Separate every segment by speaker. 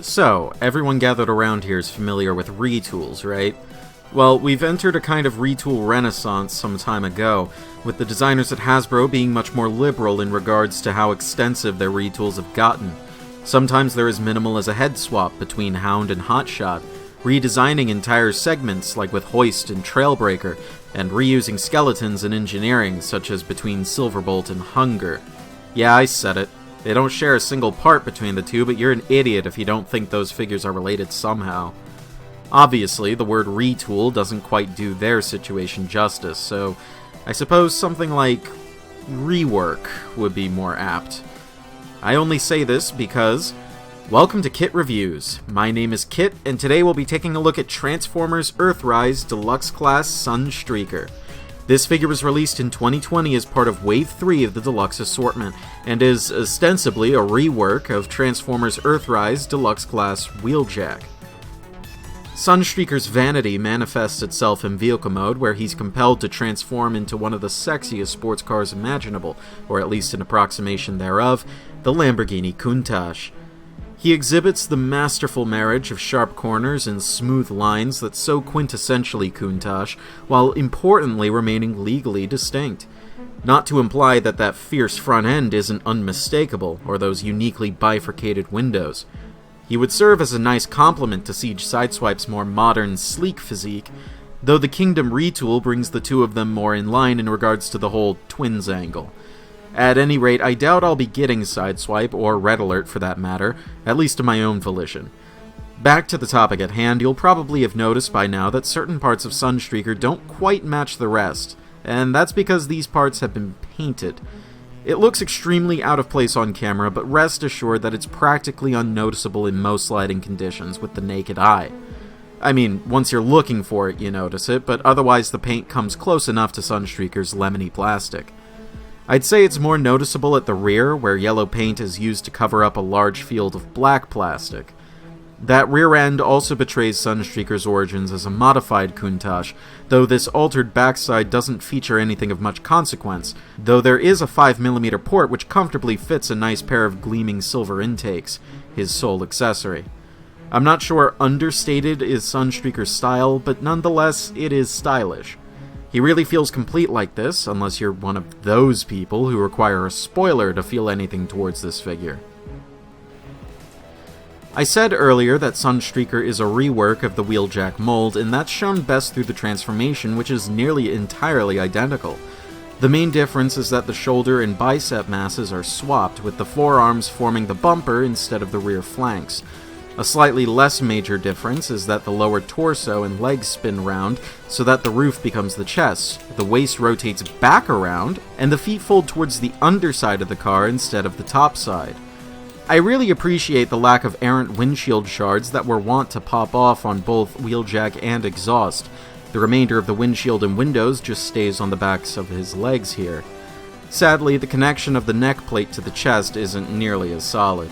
Speaker 1: So, everyone gathered around here is familiar with retools, right? Well, we've entered a kind of retool renaissance some time ago, with the designers at Hasbro being much more liberal in regards to how extensive their retools have gotten. Sometimes they're as minimal as a head swap between Hound and Hotshot, redesigning entire segments like with Hoist and Trailbreaker, and reusing skeletons in engineering such as between Silverbolt and Hunger. Yeah, I said it. They don't share a single part between the two, but you're an idiot if you don't think those figures are related somehow. Obviously, the word retool doesn't quite do their situation justice, so I suppose something like rework would be more apt. I only say this because, welcome to Kit Reviews. My name is Kit, and today we'll be taking a look at Transformers Earthrise Deluxe Class Sunstreaker. This figure was released in 2020 as part of Wave 3 of the Deluxe assortment, and is ostensibly a rework of Transformers Earthrise Deluxe Class Wheeljack. Sunstreaker's vanity manifests itself in vehicle mode, where he's compelled to transform into one of the sexiest sports cars imaginable, or at least an approximation thereof, the Lamborghini Countach. He exhibits the masterful marriage of sharp corners and smooth lines that's so quintessentially Countach, while importantly remaining legally distinct. Not to imply that that fierce front end isn't unmistakable, or those uniquely bifurcated windows. He would serve as a nice complement to Siege Sideswipe's more modern, sleek physique, though the Kingdom retool brings the two of them more in line in regards to the whole twins angle. At any rate, I doubt I'll be getting Sideswipe, or Red Alert for that matter, at least of my own volition. Back to the topic at hand, you'll probably have noticed by now that certain parts of Sunstreaker don't quite match the rest, and that's because these parts have been painted. It looks extremely out of place on camera, but rest assured that it's practically unnoticeable in most lighting conditions with the naked eye. I mean, once you're looking for it, you notice it, but otherwise the paint comes close enough to Sunstreaker's lemony plastic. I'd say it's more noticeable at the rear, where yellow paint is used to cover up a large field of black plastic. That rear end also betrays Sunstreaker's origins as a modified Countach, though this altered backside doesn't feature anything of much consequence, though there is a 5mm port which comfortably fits a nice pair of gleaming silver intakes, his sole accessory. I'm not sure understated is Sunstreaker's style, but nonetheless, it is stylish. He really feels complete like this, unless you're one of those people who require a spoiler to feel anything towards this figure. I said earlier that Sunstreaker is a rework of the Wheeljack mold, and that's shown best through the transformation, which is nearly entirely identical. The main difference is that the shoulder and bicep masses are swapped, with the forearms forming the bumper instead of the rear flanks. A slightly less major difference is that the lower torso and legs spin round so that the roof becomes the chest, the waist rotates back around, and the feet fold towards the underside of the car instead of the top side. I really appreciate the lack of errant windshield shards that were wont to pop off on both Wheeljack and exhaust. The remainder of the windshield and windows just stays on the backs of his legs here. Sadly, the connection of the neck plate to the chest isn't nearly as solid.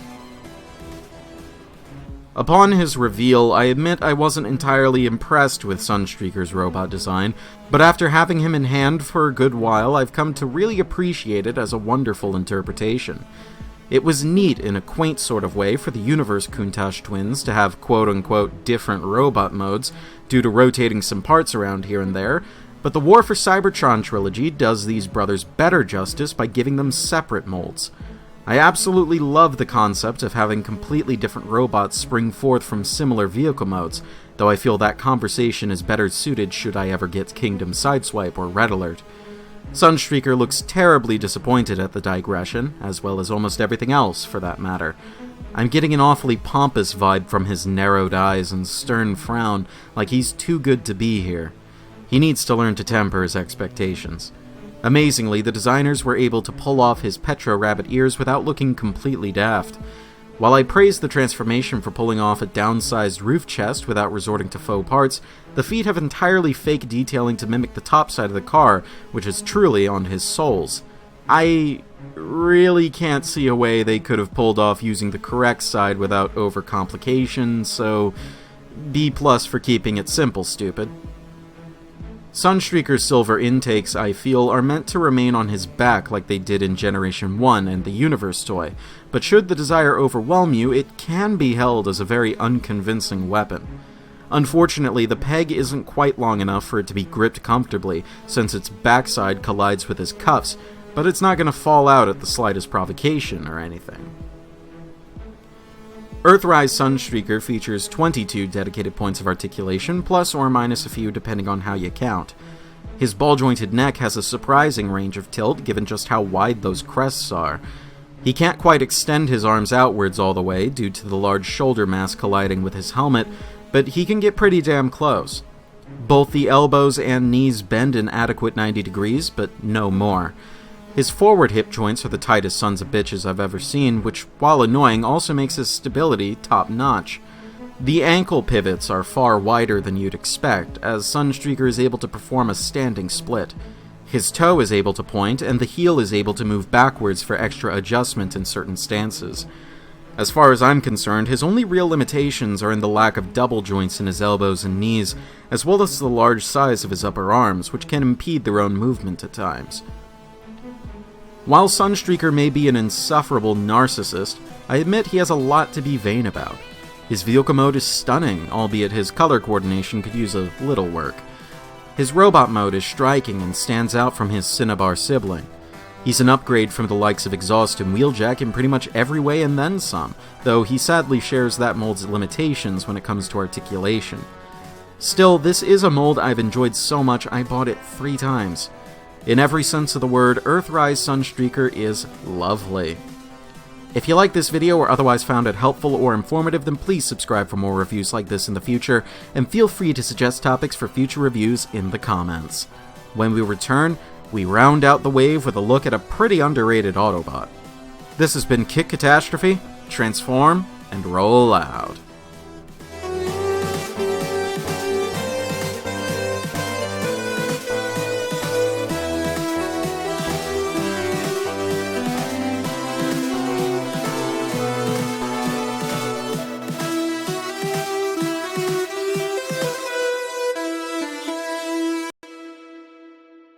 Speaker 1: Upon his reveal, I admit I wasn't entirely impressed with Sunstreaker's robot design, but after having him in hand for a good while, I've come to really appreciate it as a wonderful interpretation. It was neat in a quaint sort of way for the Universe Countach twins to have quote-unquote different robot modes due to rotating some parts around here and there, but the War for Cybertron trilogy does these brothers better justice by giving them separate molds. I absolutely love the concept of having completely different robots spring forth from similar vehicle modes, though I feel that conversation is better suited should I ever get Kingdom Sideswipe or Red Alert. Sunstreaker looks terribly disappointed at the digression, as well as almost everything else, for that matter. I'm getting an awfully pompous vibe from his narrowed eyes and stern frown, like he's too good to be here. He needs to learn to temper his expectations. Amazingly, the designers were able to pull off his Petro Rabbit ears without looking completely daft. While I praise the transformation for pulling off a downsized roof chest without resorting to faux parts, the feet have entirely fake detailing to mimic the top side of the car, which is truly on his soles. I really can't see a way they could have pulled off using the correct side without overcomplication, so B+ for keeping it simple, stupid. Sunstreaker's silver intakes, I feel, are meant to remain on his back like they did in Generation 1 and the Universe toy, but should the desire overwhelm you, it can be held as a very unconvincing weapon. Unfortunately, the peg isn't quite long enough for it to be gripped comfortably, since its backside collides with his cuffs, but it's not going to fall out at the slightest provocation or anything. Earthrise Sunstreaker features 22 dedicated points of articulation, plus or minus a few depending on how you count. His ball-jointed neck has a surprising range of tilt given just how wide those crests are. He can't quite extend his arms outwards all the way due to the large shoulder mass colliding with his helmet, but he can get pretty damn close. Both the elbows and knees bend an adequate 90 degrees, but no more. His forward hip joints are the tightest sons of bitches I've ever seen, which, while annoying, also makes his stability top-notch. The ankle pivots are far wider than you'd expect, as Sunstreaker is able to perform a standing split. His toe is able to point, and the heel is able to move backwards for extra adjustment in certain stances. As far as I'm concerned, his only real limitations are in the lack of double joints in his elbows and knees, as well as the large size of his upper arms, which can impede their own movement at times. While Sunstreaker may be an insufferable narcissist, I admit he has a lot to be vain about. His vehicle mode is stunning, albeit his color coordination could use a little work. His robot mode is striking and stands out from his Cinnabar sibling. He's an upgrade from the likes of Exhaust and Wheeljack in pretty much every way and then some, though he sadly shares that mold's limitations when it comes to articulation. Still, this is a mold I've enjoyed so much I bought it 3 times. In every sense of the word, Earthrise Sunstreaker is lovely. If you liked this video or otherwise found it helpful or informative, then please subscribe for more reviews like this in the future, and feel free to suggest topics for future reviews in the comments. When we return, we round out the wave with a look at a pretty underrated Autobot. This has been Kit Katastrophe. Transform and roll out.